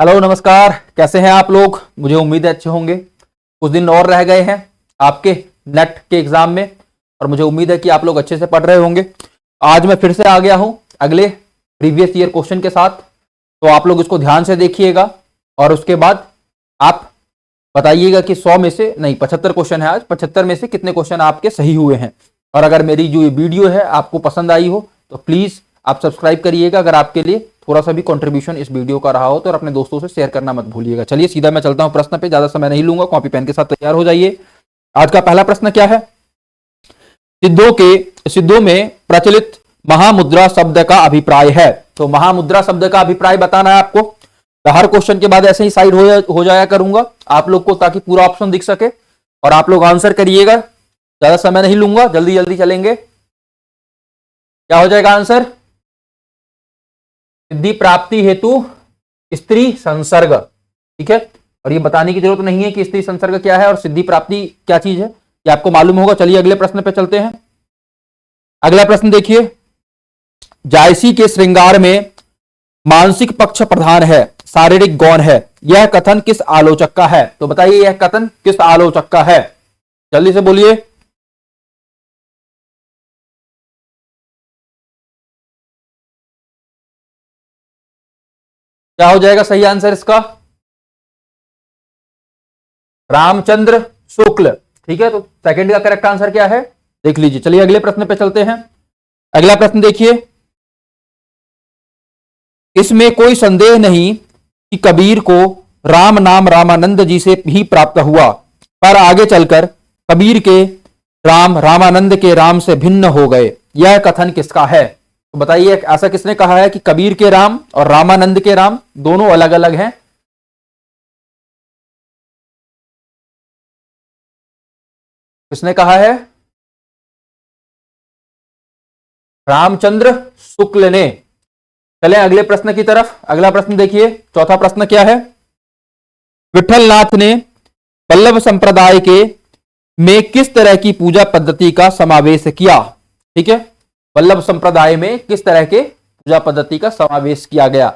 Hello नमस्कार, कैसे हैं आप लोग। मुझे उम्मीद है अच्छे होंगे। कुछ दिन और रह गए हैं आपके नेट के एग्जाम में और मुझे उम्मीद है कि आप लोग अच्छे से पढ़ रहे होंगे। आज मैं फिर से आ गया हूं अगले प्रीवियस ईयर क्वेश्चन के साथ, तो आप लोग इसको ध्यान से देखिएगा और उसके बाद आप बताइएगा कि 100 में से नहीं 75 क्वेश्चन है आज, 75 में से कितने क्वेश्चन आपके सही हुए हैं। और अगर मेरी जो ये वीडियो है आपको पसंद आई हो तो प्लीज आप सब्सक्राइब करिएगा अगर आपके लिए थोड़ा सा भी कंट्रीब्यूशन इस वीडियो का रहा हो तो, और अपने दोस्तों से शेयर करना मत भूलिएगा। चलिए सीधा मैं चलता हूं प्रश्न पे, ज्यादा समय नहीं लूंगा, कॉपी पेन के साथ तैयार हो जाइए। आज का पहला प्रश्न क्या है। सिद्धों में प्रचलित महामुद्रा शब्द का अभिप्राय है। तो महामुद्रा शब्द का अभिप्राय बताना है आपको। तो हर क्वेश्चन के बाद ऐसे ही साइड हो जाया करूंगा आप लोग को, ताकि पूरा ऑप्शन दिख सके और आप लोग आंसर करिएगा। ज्यादा समय नहीं लूंगा, जल्दी जल्दी चलेंगे। क्या हो जाएगा आंसर। सिद्धि प्राप्ति हेतु स्त्री संसर्ग। ठीक है, और ये बताने की जरूरत नहीं है कि स्त्री संसर्ग क्या है और सिद्धि प्राप्ति क्या चीज है, ये आपको मालूम होगा। चलिए अगले प्रश्न पे चलते हैं। अगला प्रश्न देखिए। जायसी के श्रृंगार में मानसिक पक्ष प्रधान है, शारीरिक गौण है, यह कथन किस आलोचक का है। तो बताइए यह कथन किस आलोचक का है, जल्दी से बोलिए। क्या हो जाएगा सही आंसर इसका। रामचंद्र शुक्ल। ठीक है, तो सेकंड का करेक्ट आंसर क्या है देख लीजिए। चलिए अगले प्रश्न पे चलते हैं। अगला प्रश्न देखिए। इसमें कोई संदेह नहीं कि कबीर को राम नाम रामानंद जी से ही प्राप्त हुआ, पर आगे चलकर कबीर के राम रामानंद के राम से भिन्न हो गए, यह कथन किसका है। तो बताइए ऐसा किसने कहा है कि कबीर के राम और रामानंद के राम दोनों अलग अलग हैं। किसने कहा है। रामचंद्र शुक्ल ने। चलें अगले प्रश्न की तरफ। अगला प्रश्न देखिए, चौथा प्रश्न क्या है। विठलनाथ ने वल्लभ संप्रदाय के में किस तरह की पूजा पद्धति का समावेश किया। ठीक है, वल्लभ संप्रदाय में किस तरह के पूजा पद्धति का समावेश किया गया,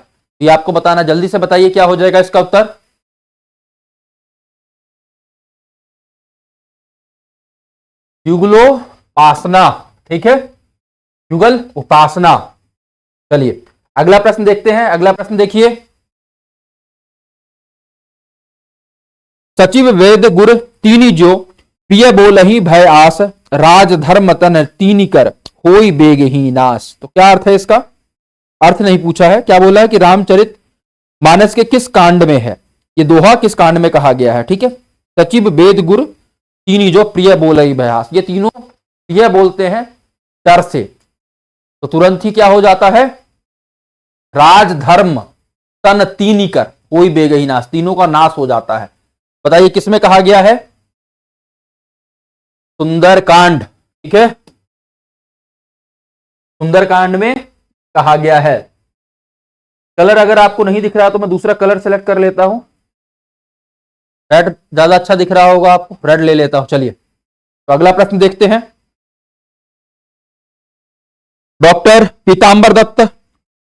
ये आपको बताना। जल्दी से बताइए क्या हो जाएगा इसका उत्तर। युगलोपासना। ठीक है, युगल उपासना। चलिए अगला प्रश्न देखते हैं। अगला प्रश्न देखिए। सचिव वेद गुर तीनी जो प्रिय बोलहि भय आस, राज धर्म तन तीनी कर होई बेगही नाश। तो क्या अर्थ है इसका। अर्थ नहीं पूछा है, क्या बोला है कि रामचरित मानस के किस कांड में है, ये दोहा किस कांड में कहा गया है। ठीक है, सचिव वेद गुर तीनी जो प्रिय बोलहि भय आस, ये तीनों प्रिय बोलते हैं डर से, तो तुरंत ही क्या हो जाता है। राज धर्म तन तीनी कर कोई बेगही नाश, तीनों का नाश हो जाता है। बताइए किसमें कहा गया है। सुंदरकांड। ठीक है, सुंदरकांड में कहा गया है। कलर अगर आपको नहीं दिख रहा तो मैं दूसरा कलर सेलेक्ट कर लेता हूं। रेड ज्यादा अच्छा दिख रहा होगा आपको, रेड ले लेता हूं। चलिए तो अगला प्रश्न देखते हैं। डॉक्टर पीतांबर दत्त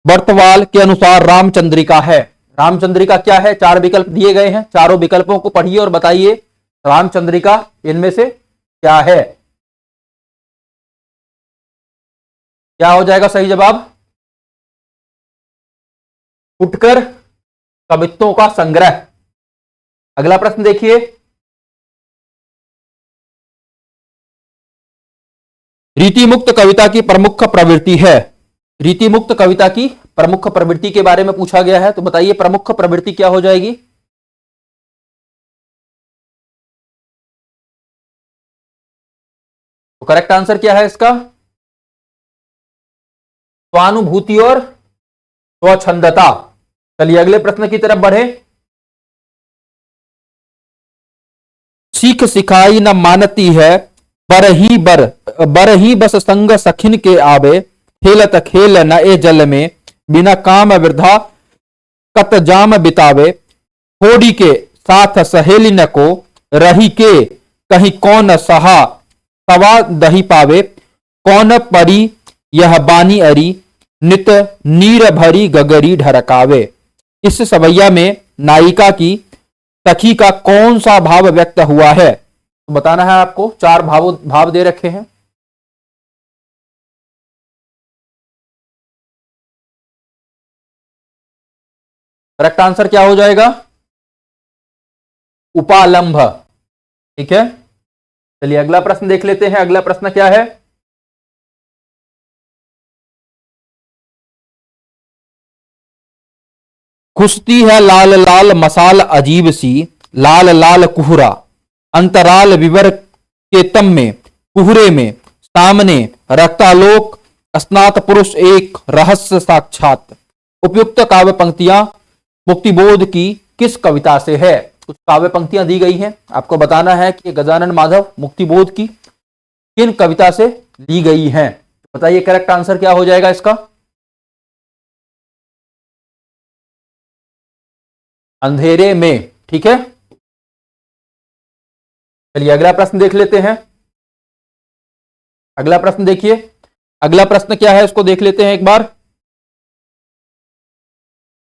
बर्तवाल के अनुसार रामचंद्रिका है। रामचंद्रिका क्या है, 4 विकल्प दिए गए हैं, चारों विकल्पों को पढ़िए और बताइए रामचंद्रिका इनमें से क्या है। क्या हो जाएगा सही जवाब। फुटकर कवित्वों का संग्रह। अगला प्रश्न देखिए। रीतिमुक्त कविता की प्रमुख प्रवृत्ति है। रीतिमुक्त कविता की प्रमुख प्रवृत्ति के बारे में पूछा गया है, तो बताइए प्रमुख प्रवृत्ति क्या हो जाएगी। तो करेक्ट आंसर क्या है इसका। स्वानुभूति और स्वच्छंदता। चलिए अगले प्रश्न की तरफ बढ़े। सीख सिखाई न मानती है, बर ही बस संग सखिन के आवे, खेलत खेल न ए जल में, बिना काम वृद्धा कत जाम बितावे, थोड़ी के साथ सहेली न को, रही के कहीं कौन सहा तवा दही पावे, कौन परी यह बानी अरी, नित नीर भरी गगरी ढरकावे। इस सवैया में नायिका की सखी का कौन सा भाव व्यक्त हुआ है? तो बताना है आपको। चार भाव दे रखे हैं। करेक्ट आंसर क्या हो जाएगा? उपालंभ। ठीक है, चलिए अगला प्रश्न देख लेते हैं। अगला प्रश्न क्या है? खुशती है लाल लाल मसाल अजीब सी, लाल लाल कुहरा अंतराल विवर के तम में, कुहरे में सामने रक्तालोक स्नात पुरुष एक रहस्य साक्षात। उपयुक्त काव्य पंक्तियां मुक्तिबोध की किस कविता से है? कुछ काव्य पंक्तियां दी गई हैं, आपको बताना है कि गजानन माधव मुक्तिबोध की किन कविता से ली गई हैं। बताइए करेक्ट आंसर क्या हो जाएगा इसका? अंधेरे में। ठीक है, चलिए अगला प्रश्न देख लेते हैं। अगला प्रश्न देखिए, अगला प्रश्न क्या है उसको देख लेते हैं एक बार।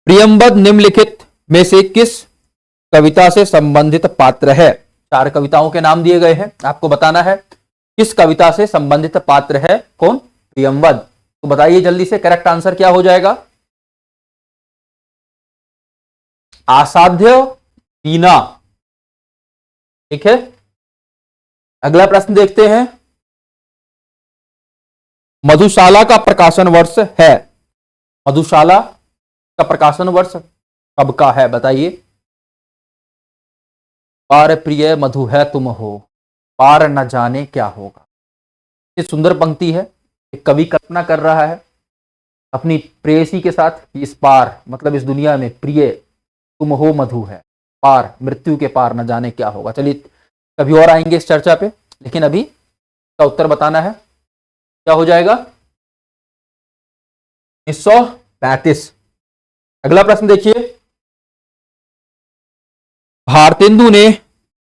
प्रियंबद निम्नलिखित में से किस कविता से संबंधित पात्र है? चार कविताओं के नाम दिए गए हैं, आपको बताना है किस कविता से संबंधित पात्र है कौन? प्रियंबद। तो बताइए जल्दी से करेक्ट आंसर क्या हो जाएगा? आसाध्य वीणा। ठीक है, अगला प्रश्न देखते हैं। मधुशाला का प्रकाशन वर्ष है। मधुशाला का प्रकाशन वर्ष कब का है बताइए? पार प्रिय मधु है तुम हो, पार न जाने क्या होगा। ये सुंदर पंक्ति है। एक कवि कल्पना कर रहा है अपनी प्रेयसी के साथ कि इस पार मतलब इस दुनिया में प्रिय तुम हो मधु है, पार मृत्यु के पार न जाने क्या होगा। चलिए कभी और आएंगे इस चर्चा पे, लेकिन अभी का उत्तर बताना है। क्या हो जाएगा? 1935। अगला प्रश्न देखिए। भारतेंदु ने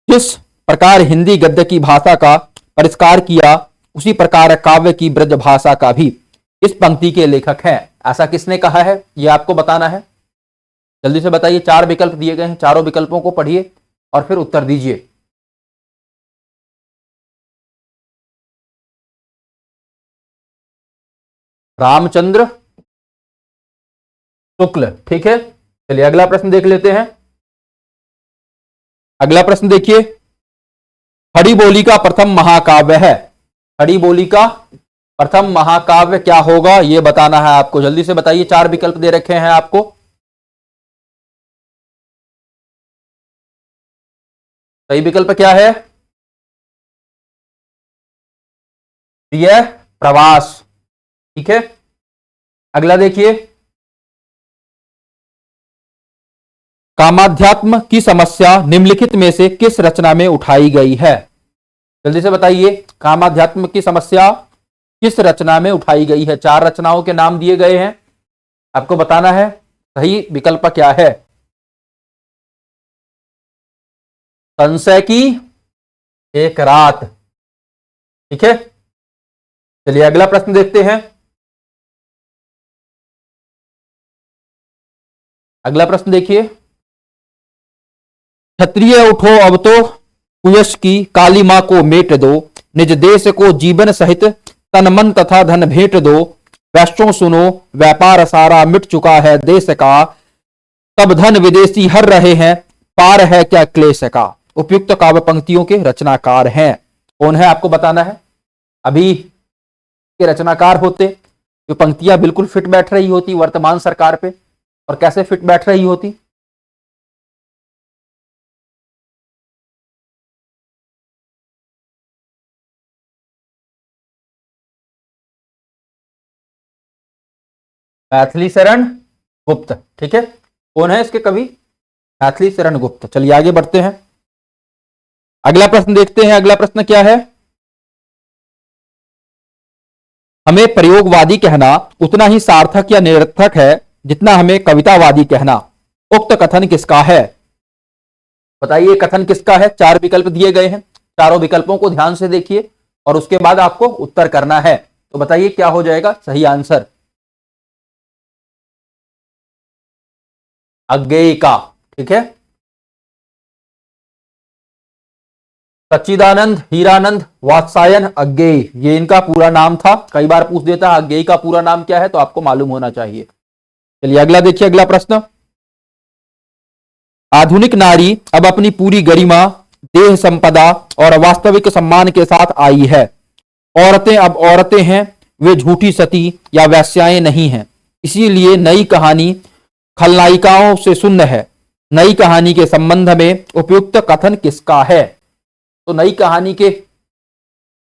जिस प्रकार हिंदी गद्य की भाषा का परिष्कार किया, उसी प्रकार काव्य की ब्रज भाषा का भी इस पंक्ति के लेखक हैं। ऐसा किसने कहा है यह आपको बताना है। जल्दी से बताइए। चार विकल्प दिए गए हैं, चारों विकल्पों को पढ़िए और फिर उत्तर दीजिए। रामचंद्र शुक्ल। ठीक है, चलिए अगला प्रश्न देख लेते हैं। अगला प्रश्न देखिए। खड़ी बोली का प्रथम महाकाव्य है। खड़ी बोली का प्रथम महाकाव्य क्या होगा यह बताना है आपको। जल्दी से बताइए, चार विकल्प दे रखे हैं आपको। सही विकल्प क्या है? प्रिय प्रवास। ठीक है, अगला देखिए। कामाध्यात्म की समस्या निम्नलिखित में से किस रचना में उठाई गई है? जल्दी से बताइए, कामाध्यात्म की समस्या किस रचना में उठाई गई है? चार रचनाओं के नाम दिए गए हैं, आपको बताना है सही विकल्प क्या है। संशय की एक रात। ठीक है, चलिए अगला प्रश्न देखते हैं। अगला प्रश्न देखिए। क्षत्रिय उठो अब तो कुयश की काली मां को मेट दो, निज देश को जीवन सहित तन मन तथा धन भेंट दो, वैश्यों सुनो व्यापार सारा मिट चुका है देश का, तब धन विदेशी हर रहे हैं, पार है क्या क्लेश का। उपयुक्त काव्य पंक्तियों के रचनाकार हैं कौन है आपको बताना है। अभी के रचनाकार होते जो पंक्तियां बिल्कुल फिट बैठ रही होती वर्तमान सरकार पे, और कैसे फिट बैठ रही होती। मैथिली शरण गुप्त। ठीक है, कौन है इसके कवि? मैथिली शरण गुप्त। चलिए आगे बढ़ते हैं। अगला प्रश्न देखते हैं। अगला प्रश्न क्या है? हमें प्रयोगवादी कहना उतना ही सार्थक या निरर्थक है जितना हमें कवितावादी कहना। उक्त कथन किसका है? बताइए कथन किसका है। चार विकल्प दिए गए हैं, चारों विकल्पों को ध्यान से देखिए और उसके बाद आपको उत्तर करना है। तो बताइए क्या हो जाएगा सही आंसर। अज्ञेय का। ठीक है। सच्चिदानंद हीरानंद वात्सायन अज्ञेय, ये इनका पूरा नाम था। कई बार पूछ देता है अज्ञेय का पूरा नाम क्या है, तो आपको मालूम होना चाहिए। चलिए अगला देखिए, अगला प्रश्न। आधुनिक नारी अब अपनी पूरी गरिमा, देह संपदा और वास्तविक सम्मान के साथ आई है। औरतें अब औरतें हैं, वे झूठी सती या वेश्याएं नहीं हैं। इसीलिए नई कहानी खलनायिकाओं से शून्य है। नई कहानी के संबंध में उपयुक्त कथन किसका है? तो नई कहानी के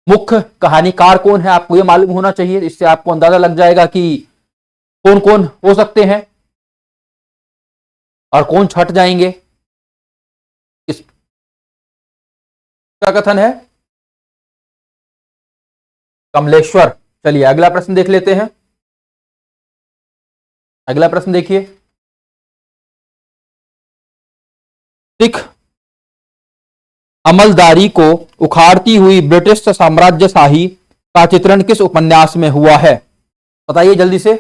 मुख्य कहानीकार कौन है, आपको यह मालूम होना चाहिए। इससे आपको अंदाजा लग जाएगा कि कौन कौन हो सकते हैं और कौन छट जाएंगे। इसका कथन है कमलेश्वर। चलिए अगला प्रश्न देख लेते हैं। अगला प्रश्न देखिए। सिख अमलदारी को उखाड़ती हुई ब्रिटिश साम्राज्यशाही का चित्रण किस उपन्यास में हुआ है? बताइए जल्दी से।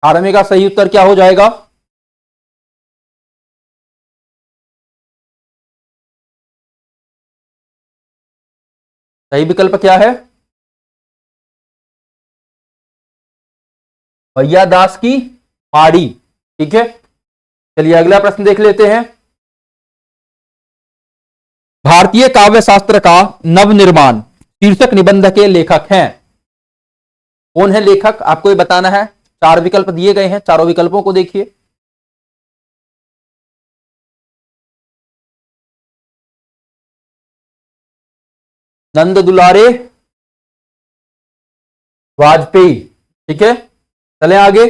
18वें का सही उत्तर क्या हो जाएगा? सही विकल्प क्या है? भैया दास की माड़ी। ठीक है। चलिए अगला प्रश्न देख लेते हैं। भारतीय काव्य शास्त्र का नवनिर्माण शीर्षक निबंध के लेखक हैं। कौन है लेखक, आपको ये बताना है। 4 विकल्प दिए गए हैं, चारों विकल्पों को देखिए। नंद दुलारे वाजपेयी। ठीक है, चलें आगे।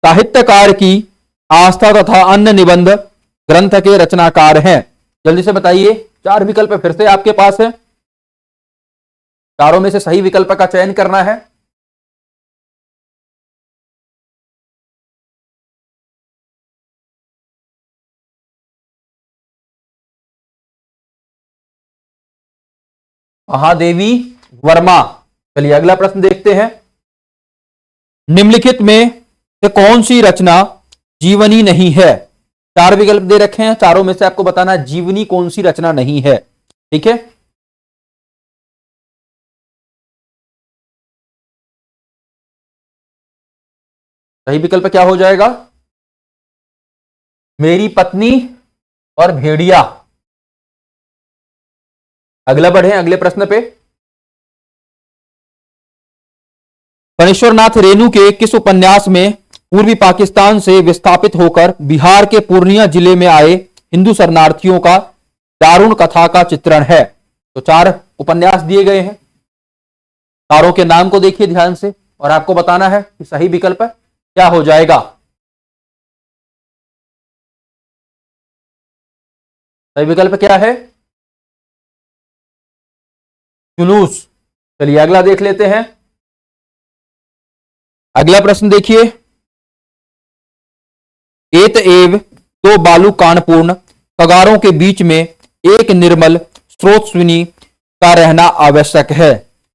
साहित्यकार की आस्था तथा अन्य निबंध ग्रंथ के रचनाकार हैं। जल्दी से बताइए। 4 विकल्प फिर से आपके पास है, चारों में से सही विकल्प का चयन करना है। महादेवी वर्मा। चलिए अगला प्रश्न देखते हैं। निम्नलिखित में से कौन सी रचना जीवनी नहीं है? 4 विकल्प दे रखे हैं, चारों में से आपको बताना है जीवनी कौन सी रचना नहीं है। ठीक है। सही विकल्प क्या हो जाएगा? मेरी पत्नी और भेड़िया। अगला बढ़े अगले प्रश्न पे। फणीश्वरनाथ रेणु के किस उपन्यास में पूर्वी पाकिस्तान से विस्थापित होकर बिहार के पूर्णिया जिले में आए हिंदू शरणार्थियों का दारुण कथा का चित्रण है? तो 4 उपन्यास दिए गए हैं, चारों के नाम को देखिए ध्यान से और आपको बताना है कि सही विकल्प क्या हो जाएगा। सही विकल्प क्या है? जुलूस। चलिए अगला देख लेते हैं। अगला प्रश्न देखिए। एत एव 2 बालू कानपूर्ण कगारों के बीच में एक निर्मल स्रोतस्विनी का रहना आवश्यक है।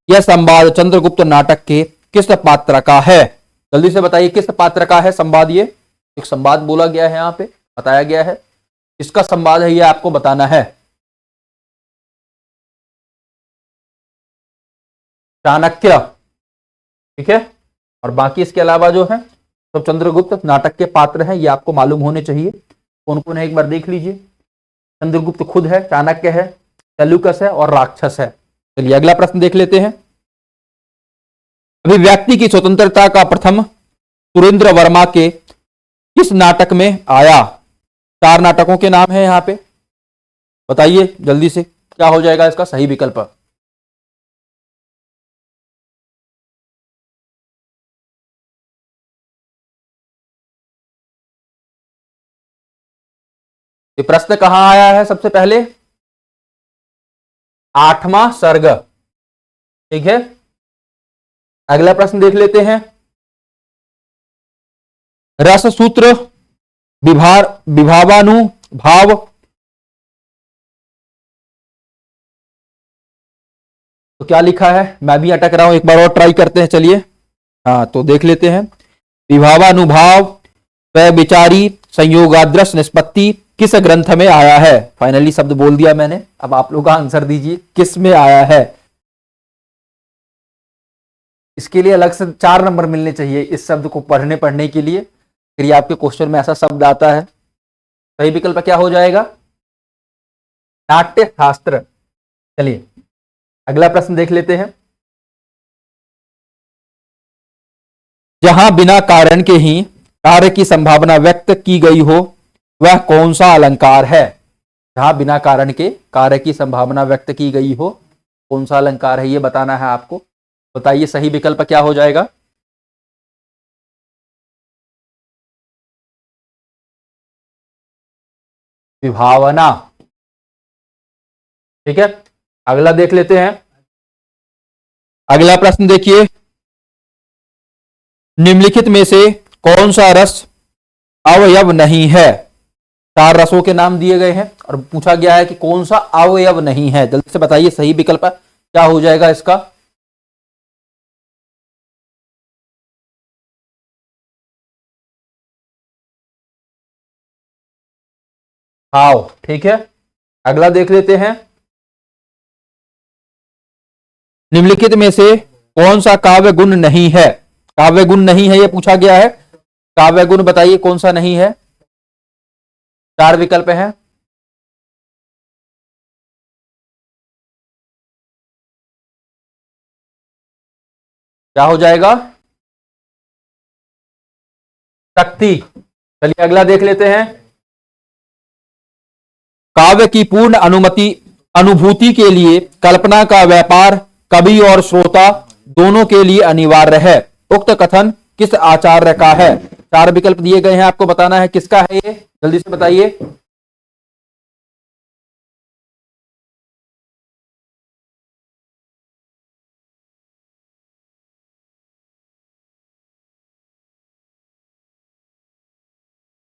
यह संवाद चंद्रगुप्त नाटक के किस पात्र का है? जल्दी से बताइए किस पात्र का है संवाद। ये एक संवाद बोला गया है, यहां पे बताया गया है, इसका संवाद है, ये आपको बताना है। चाणक्य। ठीक है, और बाकी इसके अलावा जो है तो चंद्रगुप्त नाटक के पात्र हैं, ये आपको मालूम होने चाहिए। कौन कौन है एक बार देख लीजिए। चंद्रगुप्त खुद है, चाणक्य है, सेल्यूकस है और राक्षस है। चलिए अगला प्रश्न देख लेते हैं। अभिव्यक्ति की स्वतंत्रता का प्रथम सुरेंद्र वर्मा के किस नाटक में आया? 4 नाटकों के नाम है यहां पे, बताइए जल्दी से क्या हो जाएगा इसका सही विकल्प। ये प्रश्न कहां आया है? सबसे पहले 8वां सर्ग। ठीक है, अगला प्रश्न देख लेते हैं। रस सूत्र विभावानुभाव तो क्या लिखा है? मैं भी अटक रहा हूं, एक बार और ट्राई करते हैं। चलिए हाँ, तो देख लेते हैं। विभावानुभाव व्यभिचारी संयोगादृश निष्पत्ति किस ग्रंथ में आया है? फाइनली शब्द बोल दिया मैंने, अब आप लोग आंसर दीजिए किस में आया है। इसके लिए अलग से 4 नंबर मिलने चाहिए इस शब्द को पढ़ने के लिए, फिर आपके क्वेश्चन में ऐसा शब्द आता है। सही विकल्प क्या हो जाएगा? नाट्य शास्त्र। चलिए अगला प्रश्न देख लेते हैं। जहां बिना कारण के ही कार्य की संभावना व्यक्त की गई हो वह कौन सा अलंकार है? जहां बिना कारण के कार्य की संभावना व्यक्त की गई हो कौन सा अलंकार है, यह बताना है आपको। बताइए सही विकल्प क्या हो जाएगा? विभावना। ठीक है, अगला देख लेते हैं। अगला प्रश्न देखिए, निम्नलिखित में से कौन सा रस अवयव नहीं है? 4 रसों के नाम दिए गए हैं और पूछा गया है कि कौन सा अवयव नहीं है। जल्दी से बताइए सही विकल्प क्या हो जाएगा इसका। आओ ठीक है, अगला देख लेते हैं। निम्नलिखित में से कौन सा काव्य गुण नहीं है? काव्य गुण नहीं है, यह पूछा गया है। काव्य गुण बताइए कौन सा नहीं है। 4 विकल्प हैं। क्या हो जाएगा? शक्ति। चलिए अगला देख लेते हैं। काव्य की पूर्ण अनुमति अनुभूति के लिए कल्पना का व्यापार कवि और श्रोता दोनों के लिए अनिवार्य है। उक्त कथन किस आचार्य का है? 4 विकल्प दिए गए हैं, आपको बताना है किसका है ये, जल्दी से बताइए।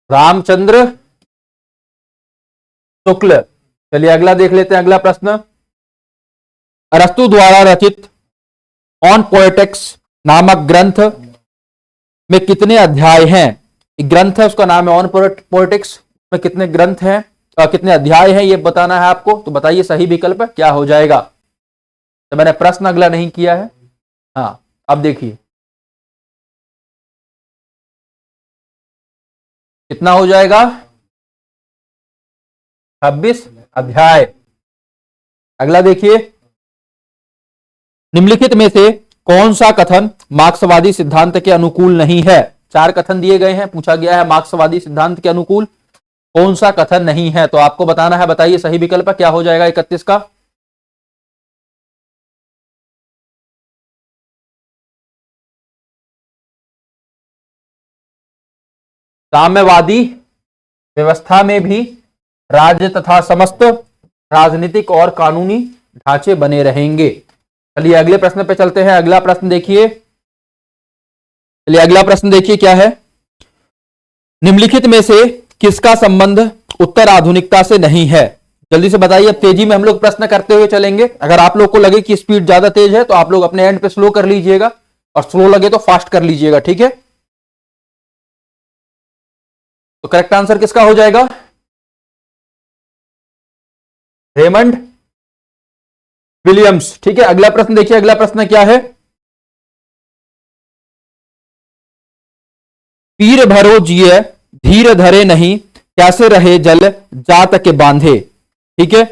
रामचंद्र शुक्ल। चलिए अगला देख लेते हैं। अगला प्रश्न, अरस्तु द्वारा रचित ऑन पोएटिक्स नामक ग्रंथ में कितने अध्याय हैं? एक ग्रंथ है, उसका नाम है ऑन पोएटिक्स, में कितने ग्रंथ हैं, कितने अध्याय हैं, ये बताना है आपको। तो बताइए सही विकल्प क्या हो जाएगा। तो मैंने प्रश्न अगला नहीं किया है। हाँ अब देखिए कितना हो जाएगा? 26 अध्याय। अगला देखिए, निम्नलिखित में से कौन सा कथन मार्क्सवादी सिद्धांत के अनुकूल नहीं है? 4 कथन दिए गए हैं, पूछा गया है मार्क्सवादी सिद्धांत के अनुकूल कौन सा कथन नहीं है, तो आपको बताना है। बताइए सही विकल्प क्या हो जाएगा 31 का। साम्यवादी व्यवस्था में भी राज्य तथा समस्त राजनीतिक और कानूनी ढांचे बने रहेंगे। चलिए अगले प्रश्न पे चलते हैं। अगला प्रश्न देखिए, चलिए अगला प्रश्न देखिए क्या है। निम्नलिखित में से किसका संबंध उत्तर आधुनिकता से नहीं है? जल्दी से बताइए। अब तेजी में हम लोग प्रश्न करते हुए चलेंगे। अगर आप लोग को लगे कि स्पीड ज्यादा तेज है तो आप लोग अपने एंड पे स्लो कर लीजिएगा, और स्लो लगे तो फास्ट कर लीजिएगा, ठीक है। तो करेक्ट आंसर किसका हो जाएगा? Raymond Williams. ठीक है, अगला प्रश्न देखिए। अगला प्रश्न क्या है? पीर भरो जिय धीर धरे नहीं कैसे रहे जल जात के बांधे। ठीक है,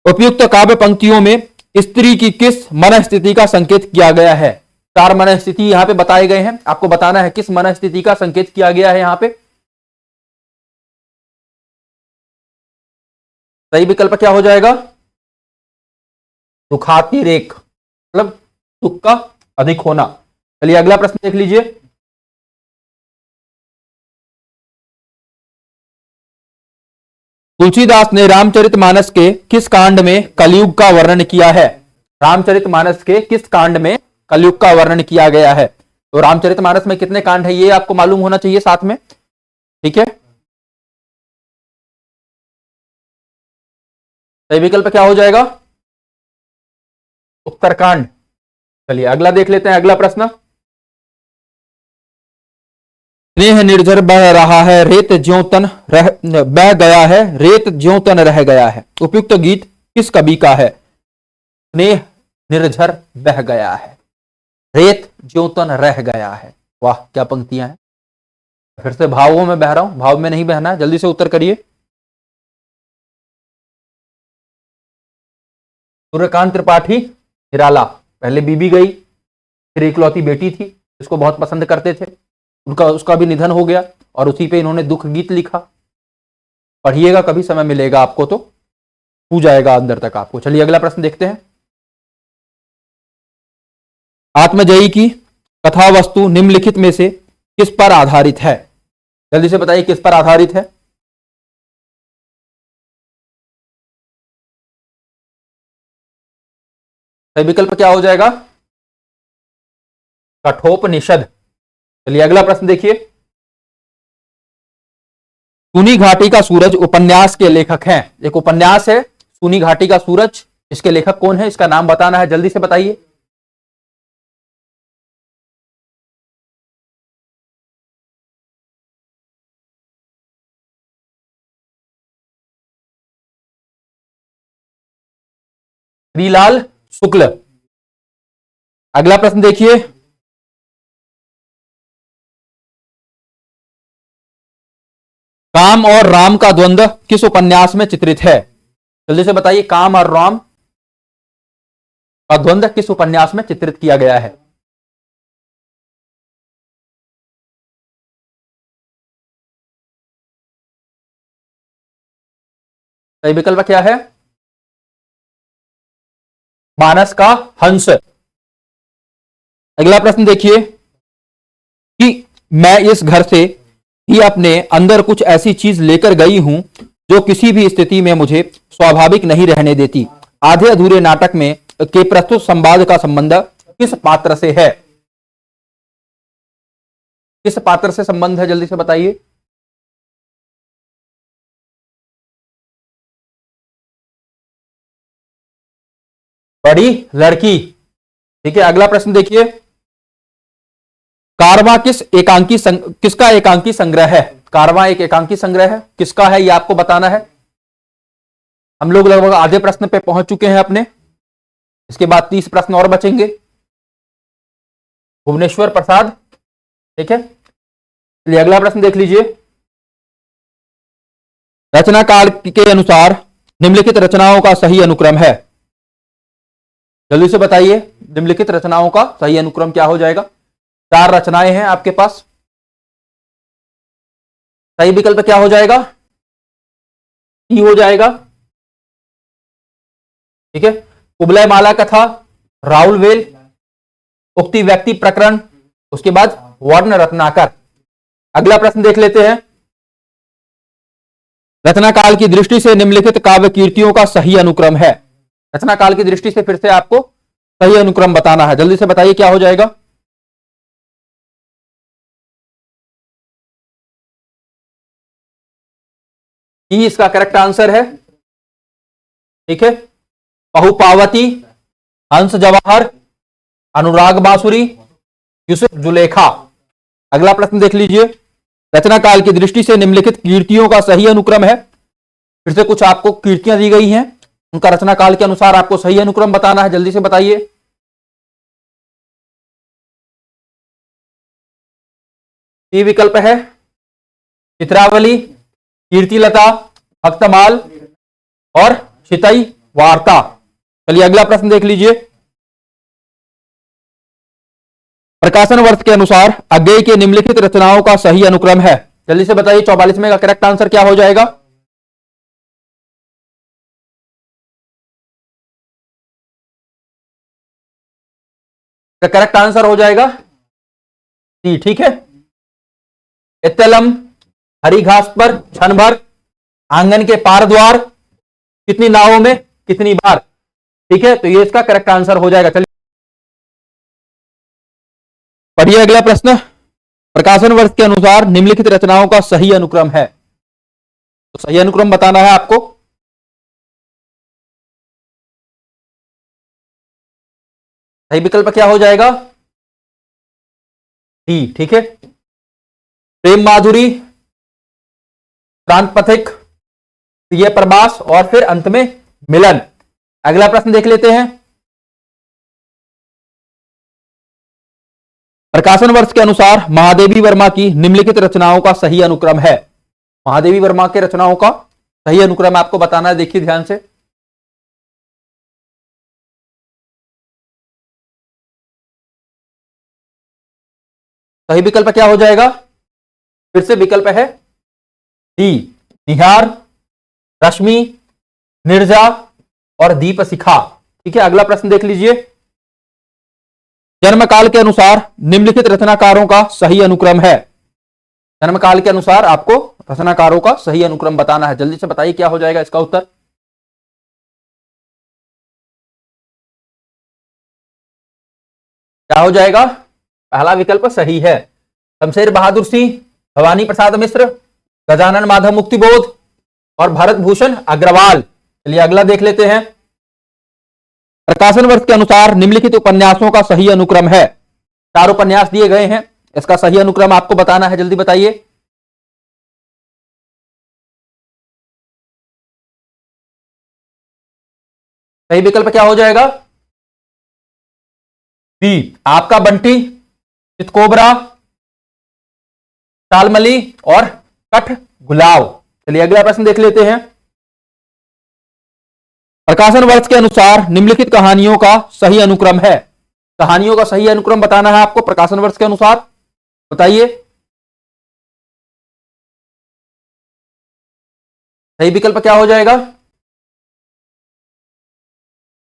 उपयुक्त काव्य पंक्तियों में स्त्री की किस मन स्थिति का संकेत किया गया है? 4 मन स्थिति यहां पे बताए गए हैं, आपको बताना है किस मन स्थिति का संकेत किया गया है यहां पे। सही विकल्प क्या हो जाएगा? दुखाती रेख, मतलब दुख का अधिक होना। चलिए अगला प्रश्न देख लीजिए। तुलसीदास ने रामचरितमानस के किस कांड में कलयुग का वर्णन किया है? रामचरितमानस के किस कांड में कलयुग का वर्णन किया गया है? तो रामचरितमानस में कितने कांड है ये आपको मालूम होना चाहिए साथ में, ठीक है। सही विकल्प क्या हो जाएगा? उत्तरकांड। चलिए अगला देख लेते हैं। अगला प्रश्न, स्नेह निर्झर बह रहा है, रेत ज्यों तन रह बह गया है, रेत ज्यों तन रह गया है। उपयुक्त गीत किस कवि का है? स्नेह निर्झर बह गया है, रेत ज्यों तन रह गया है। वाह क्या पंक्तियां हैं। फिर से भावों में बह रहा हूं, भाव में नहीं बहना है, जल्दी से उत्तर करिए। सूर्यकांत त्रिपाठी निराला, पहले बीबी गई, फिर इकलौती बेटी थी जिसको बहुत पसंद करते थे, उनका उसका भी निधन हो गया और उसी पे इन्होंने दुख गीत लिखा। पढ़िएगा, कभी समय मिलेगा आपको तो छू जाएगा अंदर तक आपको। चलिए अगला प्रश्न देखते हैं। आत्मजयी की कथा वस्तु निम्नलिखित में से किस पर आधारित है? जल्दी से बताइए किस पर आधारित है। सही विकल्प क्या हो जाएगा? कठोपनिषद। चलिए अगला प्रश्न देखिए। सूनी घाटी का सूरज उपन्यास के लेखक हैं। एक उपन्यास है सूनी घाटी का सूरज, इसके लेखक कौन है? इसका नाम बताना है, जल्दी से बताइए। श्रीलाल शुक्ल। अगला प्रश्न देखिए। काम और राम का द्वंद्व किस उपन्यास में चित्रित है? जल्दी से बताइए, काम और राम का द्वंद्व किस उपन्यास में चित्रित किया गया है? सही विकल्प क्या है? मानस का हंस। अगला प्रश्न देखिए कि मैं इस घर से ही अपने अंदर कुछ ऐसी चीज लेकर गई हूं जो किसी भी स्थिति में मुझे स्वाभाविक नहीं रहने देती। आधे अधूरे नाटक में के प्रस्तुत संवाद का संबंध किस पात्र से है? किस पात्र से संबंध है, जल्दी से बताइए। बड़ी लड़की। ठीक है अगला प्रश्न देखिए। कारवां किसका एकांकी संग्रह है? कारवां एक एकांकी संग्रह है, किसका है ये आपको बताना है। हम लोग लगभग आधे प्रश्न पे पहुंच चुके हैं अपने, इसके बाद 30 प्रश्न और बचेंगे। भुवनेश्वर प्रसाद। ठीक है चलिए अगला प्रश्न देख लीजिए। रचना काल के अनुसार निम्नलिखित रचनाओं का सही अनुक्रम है। जल्दी से बताइए निम्नलिखित रचनाओं का सही अनुक्रम क्या हो जाएगा? 4 रचनाएं हैं आपके पास, सही विकल्प क्या हो जाएगा? सी हो जाएगा। ठीक है, कुबलय माला कथा, राहुल वेल, उक्ति व्यक्ति प्रकरण, उसके बाद वर्ण रत्नाकर। अगला प्रश्न देख लेते हैं। रचना काल की दृष्टि से निम्नलिखित काव्य कीर्तियों का सही अनुक्रम है। रचना काल की दृष्टि से फिर से आपको सही अनुक्रम बताना है, जल्दी से बताइए क्या हो जाएगा। ई इसका करेक्ट आंसर है। ठीक है, पहुपावती, हंस जवाहर, अनुराग बांसुरी, यूसुफ जुलेखा। अगला प्रश्न देख लीजिए। रचना काल की दृष्टि से निम्नलिखित कीर्तियों का सही अनुक्रम है। फिर से कुछ आपको कीर्तियां दी गई हैं, उनका रचना काल के अनुसार आपको सही अनुक्रम बताना है, जल्दी से बताइए। ये विकल्प है चित्रावली, कीर्तिलता, भक्तमाल और शितई वार्ता। चलिए अगला प्रश्न देख लीजिए। प्रकाशन वर्ष के अनुसार अज्ञेय के निम्नलिखित रचनाओं का सही अनुक्रम है। जल्दी से बताइए 44वें का करेक्ट आंसर क्या हो जाएगा? करेक्ट आंसर हो जाएगा सी। ठीक है, इत्तलम, हरी घास पर क्षण भर, आंगन के पार द्वार, कितनी नावों में कितनी बार। ठीक है, तो ये इसका करेक्ट आंसर हो जाएगा। चलिए पढ़िए अगला प्रश्न। प्रकाशन वर्ष के अनुसार निम्नलिखित रचनाओं का सही अनुक्रम है, तो सही अनुक्रम बताना है आपको। सही विकल्प क्या हो जाएगा? डी। ठीक है, प्रेम माधुरी, क्रांत पथिक, प्रिय प्रवास और फिर अंत में मिलन। अगला प्रश्न देख लेते हैं। प्रकाशन वर्ष के अनुसार महादेवी वर्मा की निम्नलिखित रचनाओं का सही अनुक्रम है। महादेवी वर्मा के रचनाओं का सही अनुक्रम आपको बताना है, देखिए ध्यान से। सही विकल्प क्या हो जाएगा? फिर से विकल्प है डी, निहार, रश्मि, निर्जा और दीप शिखा। ठीक है, अगला प्रश्न देख लीजिए। जन्मकाल के अनुसार निम्नलिखित रचनाकारों का सही अनुक्रम है। जन्मकाल के अनुसार आपको रचनाकारों का सही अनुक्रम बताना है। जल्दी से बताइए क्या हो जाएगा इसका उत्तर। क्या हो जाएगा? पहला विकल्प सही है, शमशेर बहादुर सिंह, भवानी प्रसाद मिश्र, गजानन माधव मुक्तिबोध और भरत भूषण अग्रवाल। चलिए अगला देख लेते हैं। प्रकाशन वर्ष के अनुसार निम्नलिखित उपन्यासों का सही अनुक्रम है। 4 उपन्यास दिए गए हैं, इसका सही अनुक्रम आपको बताना है, जल्दी बताइए। सही विकल्प क्या हो जाएगा? बी, आपका बंटी, चितकोबरा, तालमली और कठ गुलाव। चलिए अगला प्रश्न देख लेते हैं। प्रकाशन वर्ष के अनुसार निम्नलिखित कहानियों का सही अनुक्रम है। कहानियों का सही अनुक्रम बताना है आपको प्रकाशन वर्ष के अनुसार, बताइए। सही विकल्प क्या हो जाएगा?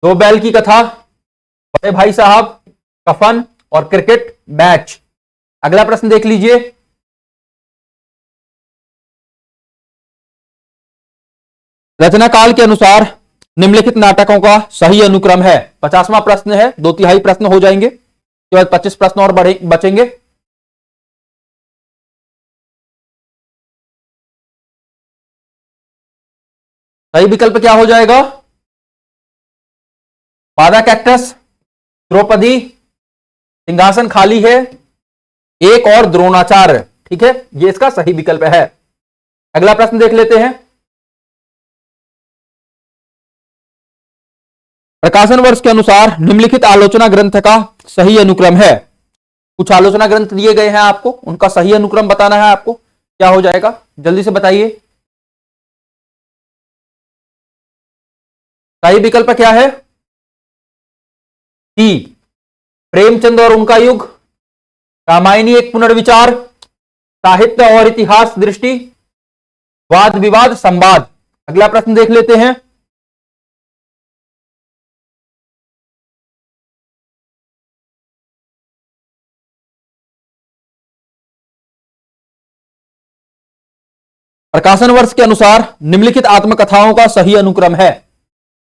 2 बैल की कथा, बड़े भाई साहब, कफन और क्रिकेट मैच। अगला प्रश्न देख लीजिए। रचनाकाल के अनुसार निम्नलिखित नाटकों का सही अनुक्रम है। 50वां प्रश्न है, 2/3 प्रश्न हो जाएंगे, उसके बाद 25 प्रश्न और बचेंगे। सही विकल्प क्या हो जाएगा? मादा कैक्टस, द्रौपदी, सिंहासन खाली है, एक और द्रोणाचार्य। ठीक है, ये इसका सही विकल्प है। अगला प्रश्न देख लेते हैं। प्रकाशन वर्ष के अनुसार निम्नलिखित आलोचना ग्रंथ का सही अनुक्रम है। कुछ आलोचना ग्रंथ दिए गए हैं आपको, उनका सही अनुक्रम बताना है आपको। क्या हो जाएगा? जल्दी से बताइए। सही विकल्प क्या है? सी, प्रेमचंद और उनका युग, रामायणी एक पुनर्विचार, साहित्य और इतिहास दृष्टि, वाद विवाद संवाद। अगला प्रश्न देख लेते हैं। प्रकाशन वर्ष के अनुसार निम्नलिखित आत्मकथाओं का सही अनुक्रम है।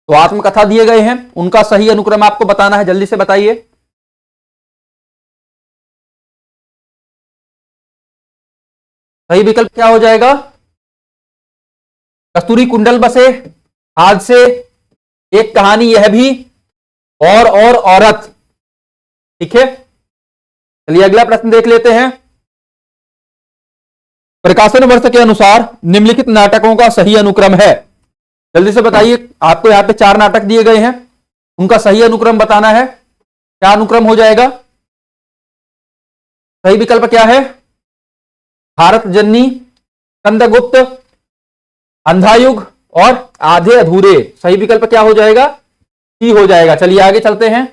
तो आत्मकथा दिए गए हैं, उनका सही अनुक्रम आपको बताना है, जल्दी से बताइए। सही विकल्प क्या हो जाएगा? कस्तूरी कुंडल बसे, आज से, एक कहानी यह भी, और औरत। ठीक है, चलिए अगला प्रश्न देख लेते हैं। प्रकाशन वर्ष के अनुसार निम्नलिखित नाटकों का सही अनुक्रम है। जल्दी से बताइए, आपको यहां पे 4 नाटक दिए गए हैं, उनका सही अनुक्रम बताना है। क्या अनुक्रम हो जाएगा? सही विकल्प क्या है? भारत जननी, कंदगुप्त, अंधायुग और आधे अधूरे। सही विकल्प क्या हो जाएगा? सी हो जाएगा। चलिए आगे चलते हैं।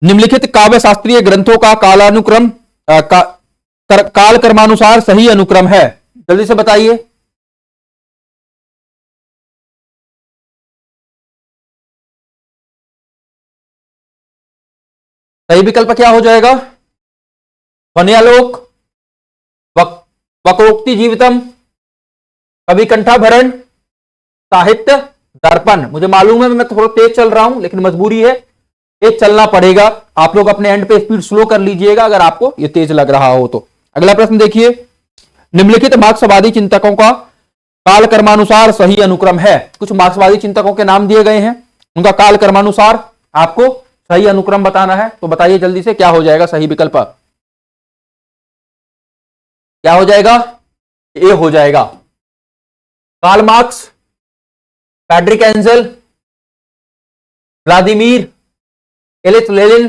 निम्नलिखित काव्य शास्त्रीय ग्रंथों का कालानुक्रम काल क्रमानुसार सही अनुक्रम है। जल्दी से बताइए। सही विकल्प क्या हो जाएगा? वन्यालोक, वक्रोक्ति जीवितम, कवि कंठाभरण, साहित्य दर्पण। मुझे मालूम है मैं थोड़ा तेज चल रहा हूं, लेकिन मजबूरी है, तेज चलना पड़ेगा। आप लोग अपने एंड पे स्पीड स्लो कर लीजिएगा अगर आपको ये तेज लग रहा हो तो। अगला प्रश्न देखिए। निम्नलिखित मार्क्सवादी चिंतकों का काल क्रमानुसार सही अनुक्रम है। कुछ मार्क्सवादी चिंतकों के नाम दिए गए हैं, उनका काल क्रमानुसार आपको सही अनुक्रम बताना है। तो बताइए जल्दी से, क्या हो जाएगा सही विकल्प? क्या हो जाएगा? ए हो जाएगा। Karl Marx, Friedrich Engel, Vladimir Ilyich Lenin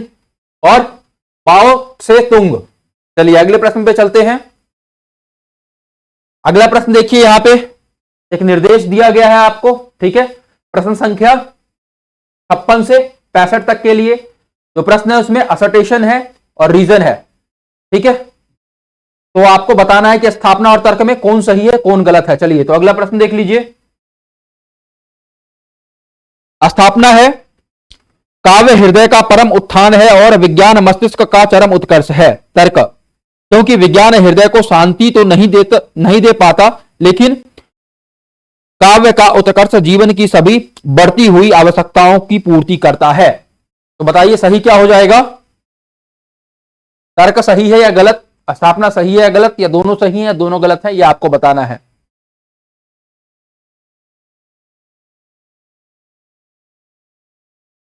और माओ से तुंग। चलिए अगले प्रश्न पे चलते हैं। अगला प्रश्न देखिए, यहां पे एक निर्देश दिया गया है आपको, ठीक है। प्रश्न संख्या 56 से 65 तक के लिए जो प्रश्न है उसमें असर्टेशन है और रीजन है, ठीक है। तो आपको बताना है कि स्थापना और तर्क में कौन सही है कौन गलत है। चलिए तो अगला प्रश्न देख लीजिए। स्थापना है काव्य हृदय का परम उत्थान है और विज्ञान मस्तिष्क का चरम उत्कर्ष है। तर्क, क्योंकि विज्ञान हृदय को शांति तो नहीं दे पाता, लेकिन काव्य का उत्कर्ष जीवन की सभी बढ़ती हुई आवश्यकताओं की पूर्ति करता है। तो बताइए सही क्या हो जाएगा? तर्क सही है या गलत? स्थापना सही है या गलत, या दोनों सही है या दोनों गलत है, यह आपको बताना है।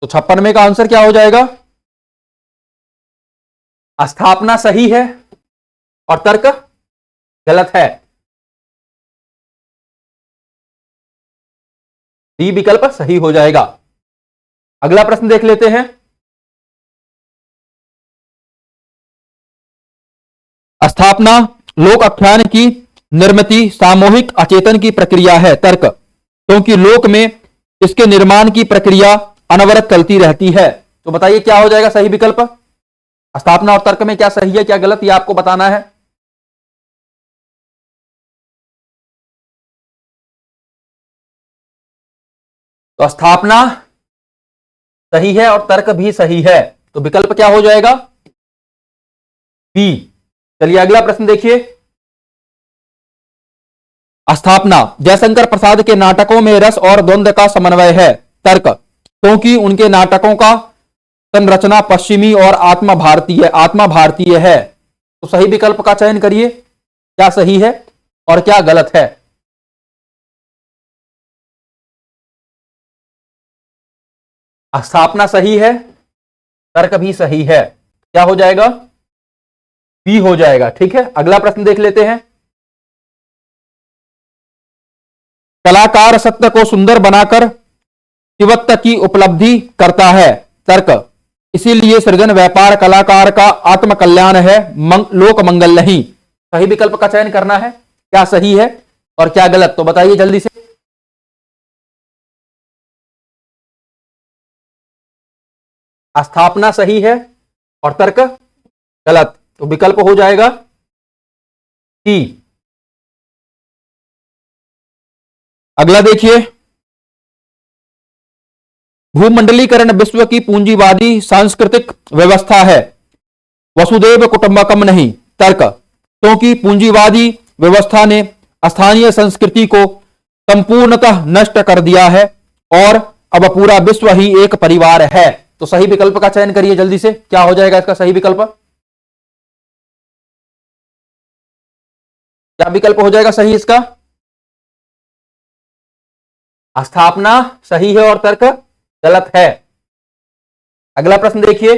तो 56 का आंसर क्या हो जाएगा? स्थापना सही है और तर्क गलत है। डी विकल्प सही हो जाएगा। अगला प्रश्न देख लेते हैं। स्थापना लोक आख्यान की निर्मिति सामूहिक अचेतन की प्रक्रिया है। तर्क, क्योंकि लोक में इसके निर्माण की प्रक्रिया अनवरत चलती रहती है। तो बताइए क्या हो जाएगा सही विकल्प? स्थापना और तर्क में क्या सही है क्या गलत, यह आपको बताना है। तो स्थापना सही है और तर्क भी सही है, तो विकल्प क्या हो जाएगा? बी। चलिए अगला प्रश्न देखिए। स्थापना जयशंकर प्रसाद के नाटकों में रस और द्वंद्व का समन्वय है। तर्क, क्योंकि उनके नाटकों का संरचना पश्चिमी और आत्मा भारतीय है। तो सही विकल्प का चयन करिए, क्या सही है और क्या गलत है। स्थापना सही है, तर्क भी सही है, क्या हो जाएगा? बी हो जाएगा। ठीक है, अगला प्रश्न देख लेते हैं। कलाकार सत्य को सुंदर बनाकर शिवत्व की उपलब्धि करता है। तर्क, इसीलिए सृजन व्यापार कलाकार का आत्मकल्याण है, लोक मंगल नहीं। सही विकल्प का चयन करना है, क्या सही है और क्या गलत, तो बताइए जल्दी से। स्थापना सही है और तर्क गलत, तो विकल्प हो जाएगा सी। अगला देखिए। भूमंडलीकरण विश्व की पूंजीवादी सांस्कृतिक व्यवस्था है, वसुदेव कुटुंबकम नहीं। तर्क, क्योंकि पूंजीवादी व्यवस्था ने स्थानीय संस्कृति को संपूर्णतः नष्ट कर दिया है और अब पूरा विश्व ही एक परिवार है। तो सही विकल्प का चयन करिए जल्दी से, क्या हो जाएगा इसका सही विकल्प? क्या विकल्प हो जाएगा सही इसका? स्थापना सही है और तर्क गलत है। अगला प्रश्न देखिए।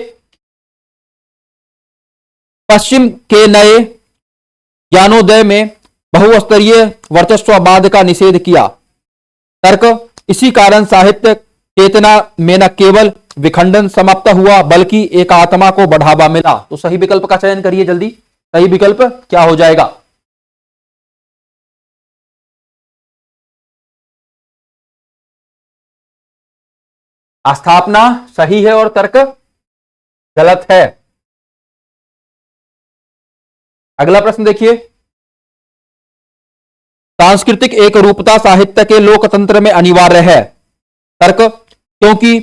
पश्चिम के नए ज्ञानोदय में बहुस्तरीय वर्चस्ववाद का निषेध किया। तर्क, इसी कारण साहित्य चेतना में न केवल विखंडन समाप्त हुआ बल्कि एक आत्मा को बढ़ावा मिला। तो सही विकल्प का चयन करिए जल्दी, सही विकल्प क्या हो जाएगा? स्थापना सही है और तर्क गलत है। अगला प्रश्न देखिए। सांस्कृतिक एकरूपता साहित्य के लोकतंत्र में अनिवार्य है। तर्क, क्योंकि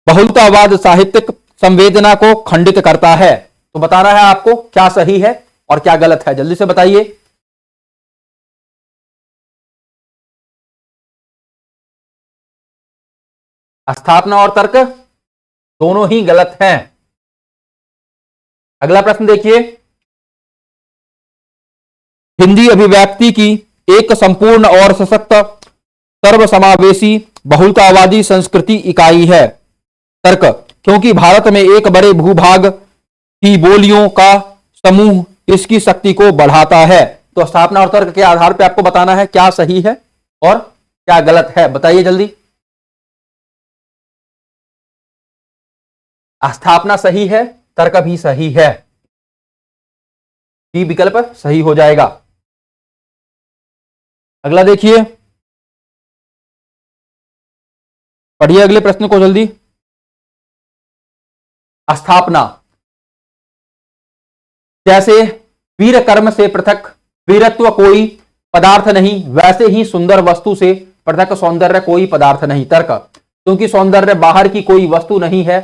बहुलतावाद साहित्यिक संवेदना को खंडित करता है। तो बताना है आपको क्या सही है और क्या गलत है, जल्दी से बताइए। स्थापना और तर्क दोनों ही गलत हैं। अगला प्रश्न देखिए। हिंदी अभिव्यक्ति की एक संपूर्ण और सशक्त सर्वसमावेशी बहुलतावादी संस्कृति इकाई है। तर्क, क्योंकि भारत में एक बड़े भूभाग की बोलियों का समूह इसकी शक्ति को बढ़ाता है। तो स्थापना और तर्क के आधार पर आपको बताना है क्या सही है और क्या गलत है। बताइए जल्दी। स्थापना सही है, तर्क भी सही है, बी विकल्प सही हो जाएगा। अगला देखिए, पढ़िए अगले प्रश्न को जल्दी। स्थापना, जैसे वीर कर्म से पृथक वीरत्व कोई पदार्थ नहीं, वैसे ही सुंदर वस्तु से पृथक सौंदर्य कोई पदार्थ नहीं। तर्क, क्योंकि सौंदर्य बाहर की कोई वस्तु नहीं है,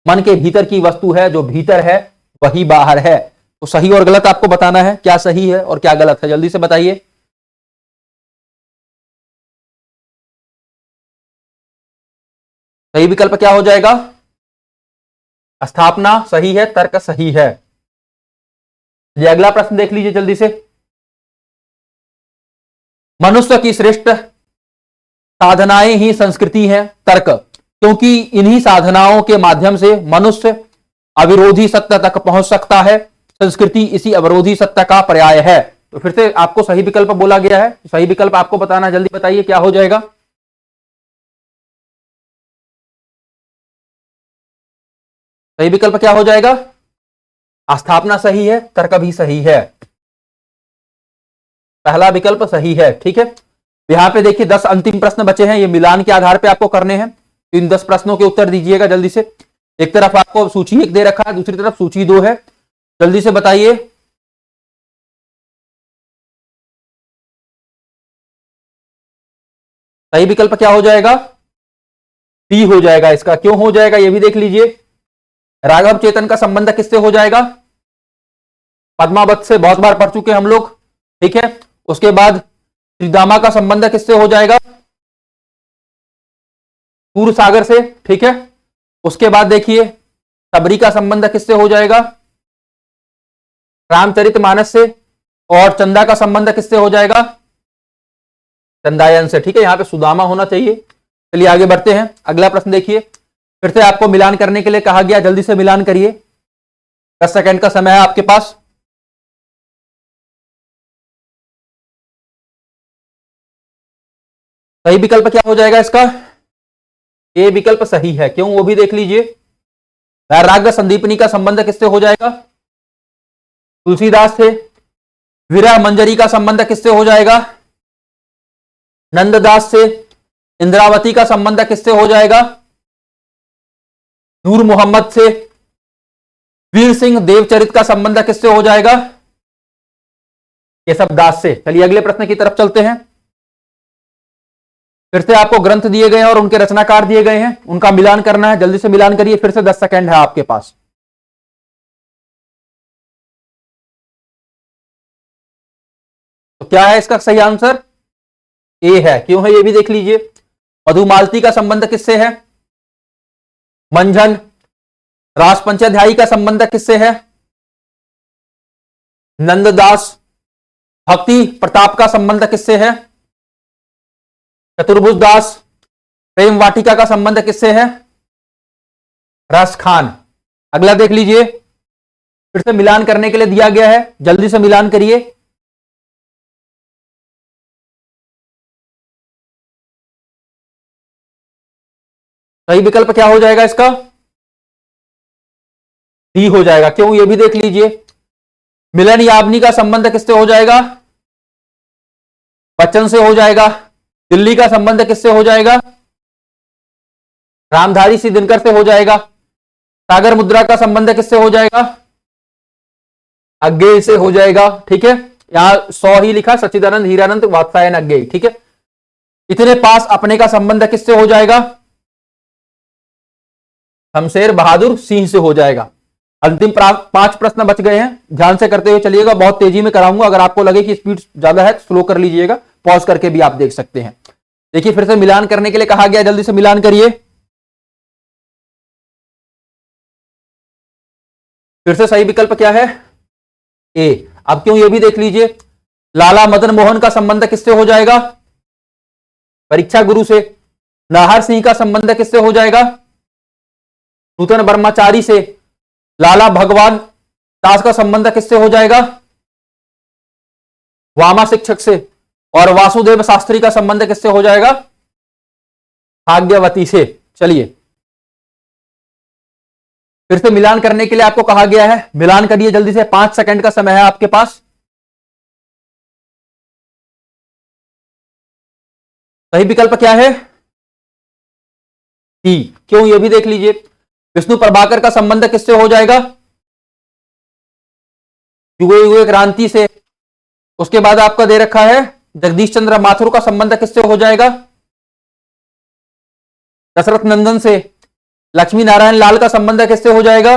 मन के भीतर की वस्तु है, जो भीतर है वही बाहर है। तो सही और गलत आपको बताना है, क्या सही है और क्या गलत है, जल्दी से बताइए। सही विकल्प क्या हो जाएगा? स्थापना सही है, तर्क सही है। ये अगला प्रश्न देख लीजिए जल्दी से। मनुष्य की श्रेष्ठ साधनाएं ही संस्कृति है। तर्क, क्योंकि इन्हीं साधनाओं के माध्यम से मनुष्य अविरोधी सत्य तक पहुंच सकता है। संस्कृति इसी अवरोधी सत्य का पर्याय है। तो फिर से आपको सही विकल्प बोला गया है, सही विकल्प आपको बताना, जल्दी बताइए क्या हो जाएगा। सही विकल्प क्या हो जाएगा? स्थापना सही है, तर्क भी सही है, पहला विकल्प सही है। ठीक है, यहां पे देखिए 10 अंतिम प्रश्न बचे हैं, ये मिलान के आधार पे आपको करने हैं। इन 10 प्रश्नों के उत्तर दीजिएगा जल्दी से। एक तरफ आपको सूची 1 दे रखा है, दूसरी तरफ सूची 2 है, जल्दी से बताइए। सही विकल्प क्या हो जाएगा? डी हो जाएगा इसका। क्यों हो जाएगा ये भी देख लीजिए। राघव चेतन का संबंध किससे हो जाएगा? पद्मावत से, बहुत बार पढ़ चुके हम लोग। ठीक है, उसके बाद श्रीदामा का संबंध किससे हो जाएगा? पूर्व सागर से। ठीक है, उसके बाद देखिए सबरी का संबंध किससे हो जाएगा? रामचरितमानस से। और चंदा का संबंध किससे हो जाएगा? चंदायन से। ठीक है, यहां पे सुदामा होना चाहिए। चलिए आगे बढ़ते हैं, अगला प्रश्न देखिए। फिर से आपको मिलान करने के लिए कहा गया, जल्दी से मिलान करिए, 10 सेकंड का समय है आपके पास। सही विकल्प क्या हो जाएगा इसका? ए विकल्प सही है। क्यों, वो भी देख लीजिए। वैराग्य संदीपनी का संबंध किससे हो जाएगा? तुलसीदास से। विरह मंजरी का संबंध किससे हो जाएगा? नंददास से। इंद्रावती का संबंध किससे हो जाएगा? नूर मोहम्मद से। वीर सिंह देवचरित का संबंध किससे हो जाएगा? केशव दास से। चलिए अगले प्रश्न की तरफ चलते हैं। फिर से आपको ग्रंथ दिए गए हैं और उनके रचनाकार दिए गए हैं, उनका मिलान करना है, जल्दी से मिलान करिए। फिर से 10 सेकंड है आपके पास। तो क्या है इसका सही आंसर? ए है। क्यों है ये भी देख लीजिए। मधुमालती का संबंध किससे है? मंझन। राजपंचाध्यायी का संबंध किससे है? नंददास। भक्ति प्रताप का संबंध किससे है? चतुर्भुज दास। प्रेम वाटिका का संबंध किससे है? रस खान। अगला देख लीजिए, फिर से मिलान करने के लिए दिया गया है, जल्दी से मिलान करिए। सही विकल्प क्या हो जाएगा इसका? डी हो जाएगा। क्यों, ये भी देख लीजिए। मिलन याबनी का संबंध किससे हो जाएगा? बच्चन से हो जाएगा। दिल्ली का संबंध किससे हो जाएगा? रामधारी सिंह दिनकर से हो जाएगा। सागर मुद्रा का संबंध किससे हो जाएगा? अज्ञेय से हो जाएगा। ठीक है, यहां 100 ही लिखा, सच्चिदानंद हीरानंद वात्सायन अज्ञेय। ठीक है, इतने पास अपने का संबंध किससे हो जाएगा? शमशेर बहादुर सिंह से हो जाएगा। अंतिम 5 प्रश्न बच गए हैं, ध्यान से करते हुए चलिएगा, बहुत तेजी में कराऊंगा। अगर आपको लगे कि स्पीड ज्यादा है स्लो कर लीजिएगा, पॉज करके भी आप देख सकते हैं। देखिए फिर से मिलान करने के लिए कहा गया, जल्दी से मिलान करिए। फिर से सही विकल्प क्या है? ए। अब क्यों, ये भी देख लीजिए। लाला मदन मोहन का संबंध किससे हो जाएगा? परीक्षा गुरु से। नाहर सिंह का संबंध किससे हो जाएगा? नूतन ब्रह्मचारी से। लाला भगवान दास का संबंध किससे हो जाएगा? वामा शिक्षक से, और वासुदेव शास्त्री का संबंध किससे हो जाएगा? भाग्यवती से। चलिए फिर से मिलान करने के लिए आपको कहा गया है, मिलान करिए जल्दी से, 5 सेकंड का समय है आपके पास। सही विकल्प क्या है? डी। क्यों, ये भी देख लीजिए। विष्णु प्रभाकर का संबंध किससे हो जाएगा? युगे युगे क्रांति से। उसके बाद आपका दे रखा है जगदीश चंद्र माथुर का संबंध किससे हो जाएगा? दशरथ नंदन से। लक्ष्मी नारायण लाल का संबंध किससे हो जाएगा?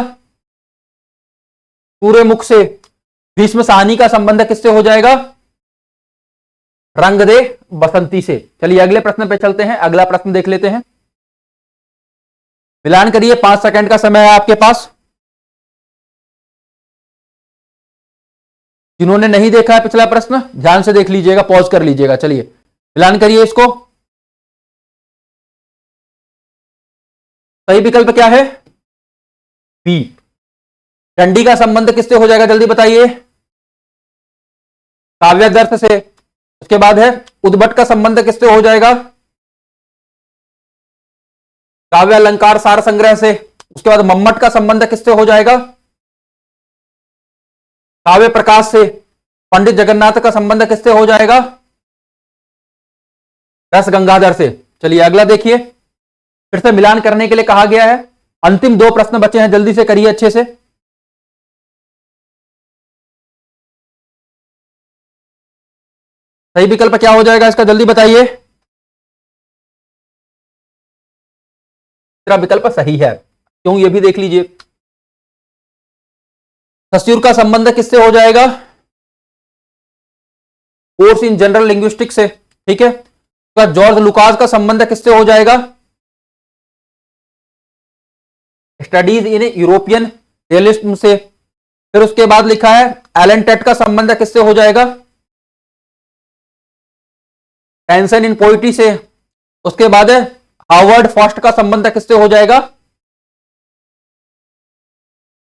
पूरे मुख से। भीष्म साहनी का संबंध किससे हो जाएगा? रंग दे बसंती से। चलिए अगले प्रश्न पे चलते हैं, अगला प्रश्न देख लेते हैं। मिलान करिए, 5 सेकंड का समय है आपके पास। जिन्होंने नहीं देखा है पिछला प्रश्न, ध्यान से देख लीजिएगा, पॉज कर लीजिएगा। चलिए मिलान करिए इसको। सही विकल्प क्या है? बी। डंडी का संबंध किससे हो जाएगा, जल्दी बताइए? काव्यादर्श से। उसके बाद है उद्भट का संबंध किससे हो जाएगा? काव्य अलंकार सार संग्रह से। उसके बाद मम्मट का संबंध किससे हो जाएगा? काव्य प्रकाश से। पंडित जगन्नाथ का संबंध किससे हो जाएगा? रस गंगाधर से। चलिए अगला देखिए, फिर से मिलान करने के लिए कहा गया है। अंतिम 2 प्रश्न बचे हैं, जल्दी से करिए अच्छे से। सही विकल्प क्या हो जाएगा इसका, जल्दी बताइए? तेरा विकल्प सही है। क्यों, ये भी देख लीजिए। सस्युर का संबंध किससे हो जाएगा? कोर्स इन जनरल लिंग्विस्टिक्स से। ठीक है। तो जॉर्ज लुकास का संबंध किससे हो जाएगा? स्टडीज इन यूरोपियन रियलिज्म से। फिर उसके बाद लिखा है एलन टेट का संबंध किससे हो जाएगा? टेंशन इन पोइट्री से। उसके बाद है हार्वर्ड फॉस्ट का संबंध किससे हो जाएगा?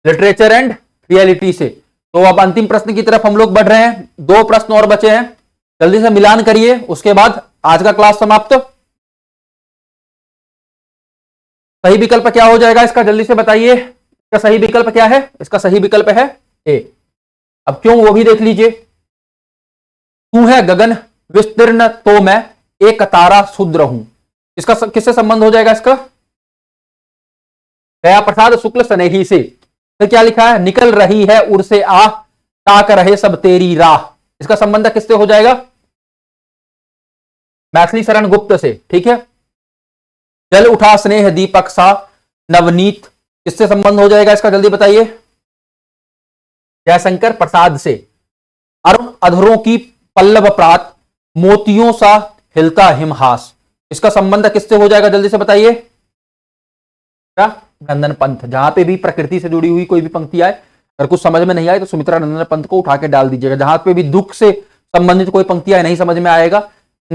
लिटरेचर एंड रियलिटी से। तो अब अंतिम प्रश्न की तरफ हम लोग बढ़ रहे हैं, 2 प्रश्न और बचे हैं, जल्दी से मिलान करिए, उसके बाद आज का क्लास समाप्त। सही विकल्प क्या हो जाएगा इसका, जल्दी से बताइए? इसका सही विकल्प क्या है? इसका सही विकल्प है ए। अब क्यों, वो भी देख लीजिए। तू है गगन विस्तीर्ण तो मैं एक तारा शूद्र हूं। इसका किससे संबंध हो जाएगा? इसका गया प्रसाद शुक्ल स्नेही से। फिर क्या लिखा है? निकल रही है उड़ से आ, ताक रहे सब तेरी राह। इसका संबंध किससे हो जाएगा? मैथिली शरण गुप्त से। ठीक है। जल उठा स्नेह दीपक सा नवनीत, किससे संबंध हो जाएगा इसका, जल्दी बताइए? जयशंकर प्रसाद से। अरुण अधरों की पल्लव प्रात, मोतियों सा हिलता हिमहास, इसका संबंध किससे हो जाएगा, जल्दी से बताइए? नंदन पंथ। जहां पे भी प्रकृति से जुड़ी हुई कोई भी पंक्ति आए, अगर कुछ समझ में नहीं आए तो सुमित्रा नंदन पंथ को उठा के डाल दीजिएगा। जहां पे भी दुख से संबंधित कोई पंक्ति आए, नहीं समझ में आएगा,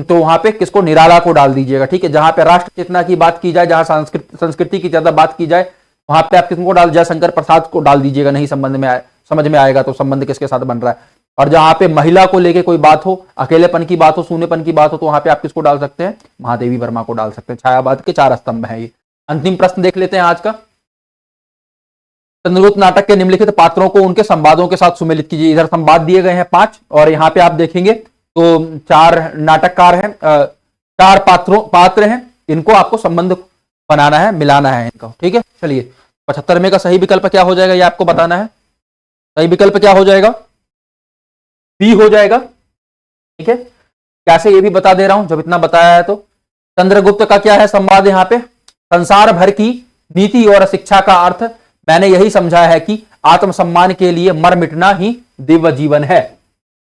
तो वहां पे किसको, निराला को डाल दीजिएगा। ठीक है। जहां पे राष्ट्र चेतना की बात की जाए, जहां संस्कृति की ज्यादा बात की जाए, वहां पे आप किसको डाल, जयशंकर प्रसाद को डाल दीजिएगा। नहीं संबंध में आए, समझ में आएगा तो संबंध किसके साथ बन रहा है। और जहां पे महिला को लेके कोई बात हो, अकेलेपन की बात हो, सूनेपन की बात हो, तो वहां पे आप किसको डाल सकते हैं? महादेवी वर्मा को डाल सकते हैं। छायावाद के 4 स्तंभ है ये। अंतिम प्रश्न देख लेते हैं आज का। चंद्रगुप्त नाटक के निम्नलिखित पात्रों को उनके संवादों के साथ सुमेलित कीजिए। इधर संवाद दिए गए हैं 5, और यहाँ पे आप देखेंगे तो 4 नाटककार हैं, 4 पात्र हैं, इनको आपको संबंध बनाना है, मिलाना है इनका। ठीक है। चलिए 75वें का सही विकल्प क्या हो जाएगा, ये आपको बताना है। सही विकल्प क्या हो जाएगा? बी हो जाएगा। ठीक है। कैसे, ये भी बता दे रहा हूं, जब इतना बताया है तो। चंद्रगुप्त का क्या है संवाद यहाँ पे? संसार भर की नीति और शिक्षा का अर्थ मैंने यही समझा है कि आत्मसम्मान के लिए मर मिटना ही दिव्य जीवन है।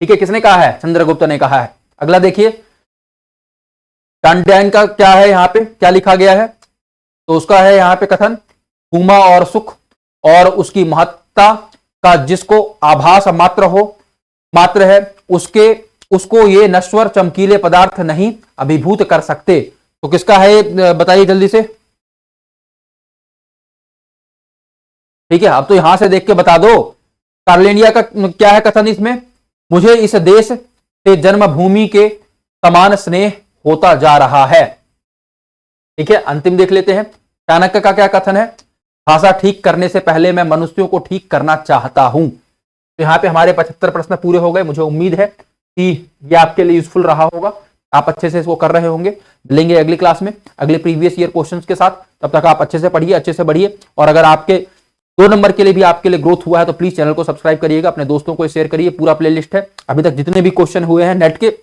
ठीक है। किसने कहा है? चंद्रगुप्त ने कहा है। अगला देखिए, डांडियन का क्या है, यहाँ पे क्या लिखा गया है? तो उसका है यहाँ पे कथन, भूमा और सुख और उसकी महत्ता का जिसको आभास मात्र है, उसको ये नश्वर चमकीले पदार्थ नहीं अभिभूत कर सकते। तो किसका है, बताइए जल्दी से? ठीक है। अब तो यहां से देख के बता दो। कार्लेनिया का क्या है कथन इसमें? मुझे इस देश से जन्मभूमि के समान स्नेह होता जा रहा है। ठीक है, अंतिम देख लेते हैं। चाणक्य का क्या कथन है? भाषा ठीक करने से पहले मैं मनुष्यों को ठीक करना चाहता हूं। तो यहां पे हमारे 75 प्रश्न पूरे हो गए। मुझे उम्मीद है कि ये आपके लिए यूजफुल रहा होगा, आप अच्छे से इसको कर रहे होंगे। मिलेंगे अगली क्लास में अगले प्रीवियस ईयर क्वेश्चंस के साथ। तब तक आप अच्छे से पढ़िए, अच्छे से बढ़िए। और अगर आपके 2 नंबर के लिए भी आपके लिए ग्रोथ हुआ है तो प्लीज चैनल को सब्सक्राइब करिएगा, अपने दोस्तों को शेयर करिए। पूरा प्लेलिस्ट है, अभी तक जितने भी क्वेश्चन हुए हैं नेट के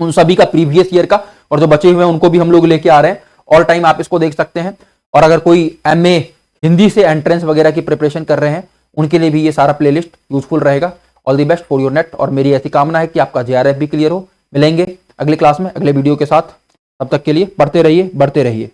उन सभी का प्रीवियस ईयर का, और जो बचे हुए हैं उनको भी हम लोग लेके आ रहे हैं। ऑल टाइम आप इसको देख सकते हैं। और अगर कोई एमए हिंदी से एंट्रेंस वगैरह की प्रिपरेशन कर रहे हैं उनके लिए भी ये सारा प्लेलिस्ट यूजफुल रहेगा। All the best for your net. और मेरी ऐसी कामना है कि आपका जेआरएफ भी क्लियर हो। मिलेंगे अगली क्लास में अगले वीडियो के साथ। तब तक के लिए पढ़ते रहिए, बढ़ते रहिए।